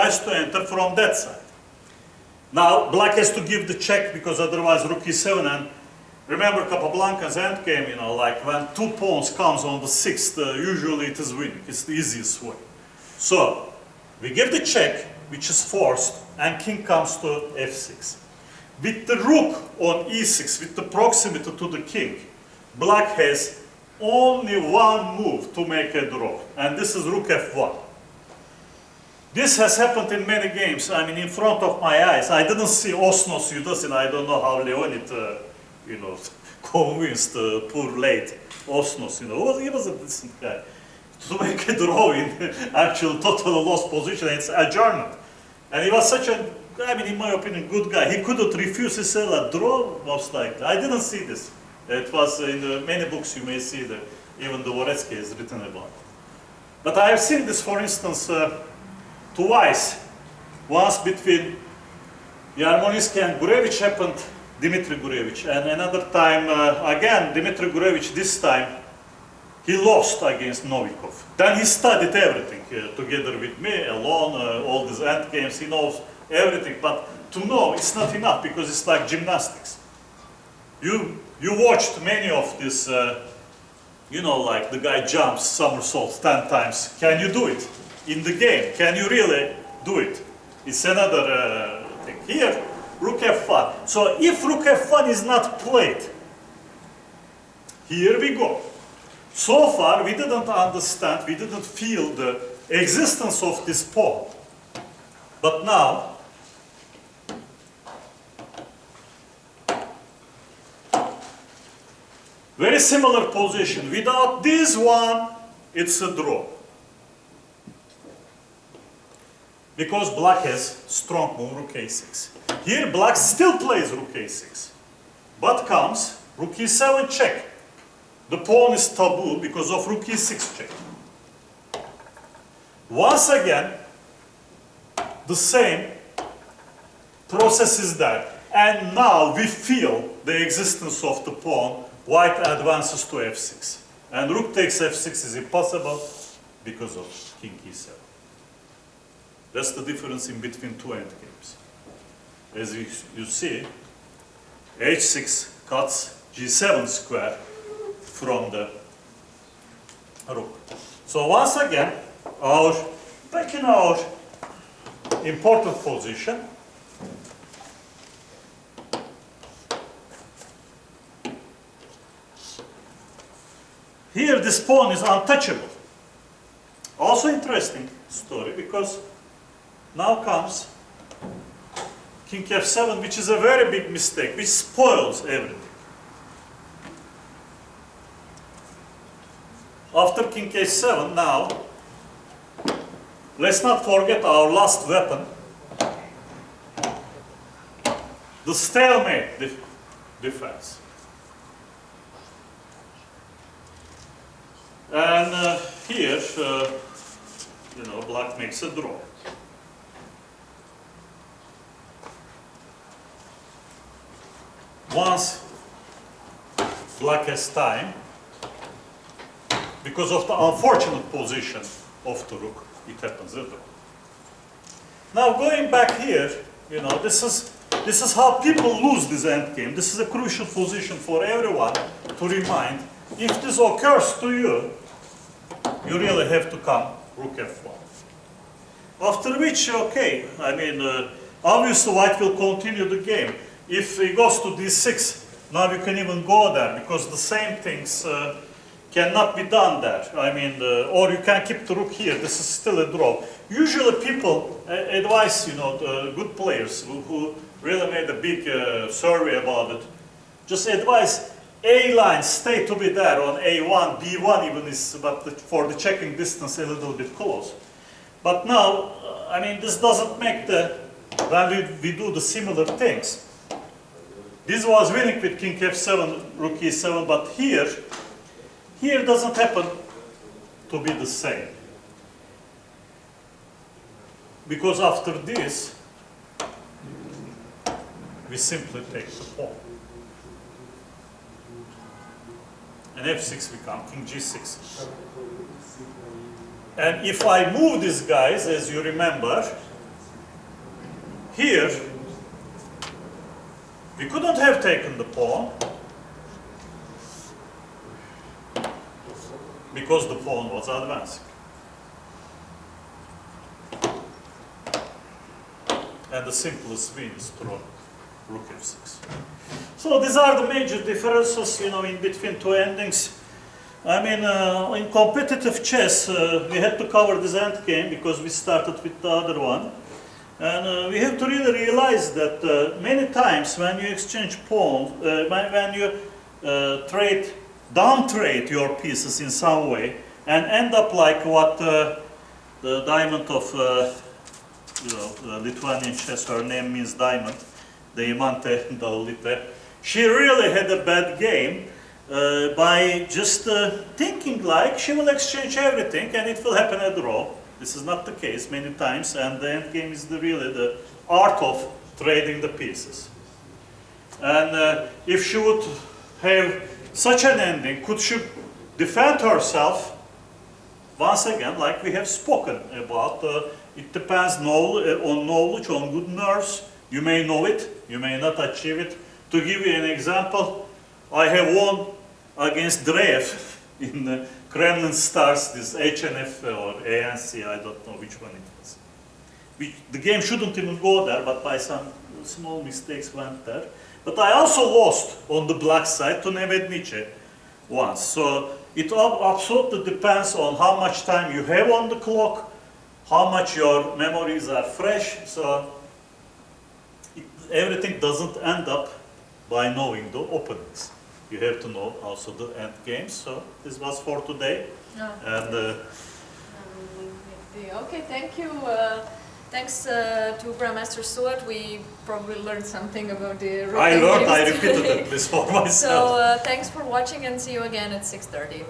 tries to enter from that side. Now, black has to give the check because otherwise rook e7, and remember Capablanca's endgame, you know, like when 2 pawns comes on the 6th, usually it is winning. It's the easiest way. So, we give the check, which is forced, and king comes to f6. With the rook on e6, with the proximity to the king, black has only one move to make a draw, and this is rook f1. This has happened in many games, I mean, in front of my eyes. I didn't see Osnos Yudasin, I don't know how Leonid, you know, convinced poor late Osnos, you know, he was a decent guy. To make a draw in actual total lost position, it's adjournment. And he was such a, I mean, in my opinion, good guy. He couldn't refuse to sell a draw, most likely. I didn't see this. It was in the many books you may see that even Dvoretsky has written about it. But I have seen this, for instance, twice. Once between Yarmolisky and Gurevich happened, Dmitry Gurevich, and another time, again, Dmitry Gurevich, this time, he lost against Novikov. Then he studied everything together with me, alone, all these end games, he knows everything. But to know, it's not enough because it's like gymnastics. You watched many of this, you know, like the guy jumps somersaults 10 times. Can you do it in the game? Can you really do it? It's another thing. Here, rook f1. So if rook f1 is not played, here we go. So far, we didn't understand, we didn't feel the existence of this pawn. But now, very similar position. Without this one, it's a draw. Because black has strong move, rook a6. Here, black still plays rook a6. But comes rook e7 check. The pawn is taboo because of rook e6 check. Once again, the same process is there. And now we feel the existence of the pawn. White advances to f6. And rook takes f6 is impossible because of king e7. That's the difference in between two endgames. As you see, h6 cuts g7 square from the rook. So once again, back in our important position, here this pawn is untouchable. Also interesting story because now comes king f7, which is a very big mistake, which spoils everything. After king h7, now, let's not forget our last weapon, the stalemate defense. And here, you know, black makes a draw. Once black has time, because of the unfortunate position of the rook, it happens a draw. Now going back here, you know, this is how people lose this endgame. This is a crucial position for everyone to remind. If this occurs to you, you really have to come rook f1. After which, okay, I mean, obviously white will continue the game. If he goes to d6, now you can even go there, because the same things cannot be done there. I mean, or you can keep the rook here. This is still a draw. Usually people advise, you know, the good players who really made a big survey about it, just advise A line stay to be there on A1, B1 even is, but for the checking distance a little bit close. But now, I mean, this doesn't make the, when we do the similar things. This was winning with king f7, rook e7, but here doesn't happen to be the same. Because after this, we simply take the pawn. And f6 becomes king g6. And if I move these guys, as you remember, here, we couldn't have taken the pawn because the pawn was advancing. And the simplest win is through rook f6. So these are the major differences, you know, in between two endings. I mean, in competitive chess, we had to cover this endgame because we started with the other one. And we have to really realize that many times when you exchange pawns, when you down-trade your pieces in some way, and end up like what the diamond of Lithuanian chess, her name means diamond, Deimante Daulite. She really had a bad game by just thinking like she will exchange everything and it will happen a draw. This is not the case many times, and the endgame is really the art of trading the pieces. And if she would have such an ending, could she defend herself? Once again, like we have spoken about, it depends on knowledge, on good nerves. You may know it, you may not achieve it. To give you an example, I have won against Dreyev in Kremlin Stars, this HNF or ANC, I don't know which one it was. The game shouldn't even go there, but by some small mistakes went there. But I also lost on the black side to Nevednice once. So it absolutely depends on how much time you have on the clock, how much your memories are fresh. So everything doesn't end up by knowing the openings. You have to know also the end games. So this was for today. No. And okay, thank you. Thanks to Grandmaster Stuart. We probably learned something about the I learned, I repeated it this for myself. So thanks for watching and see you again at 6:30.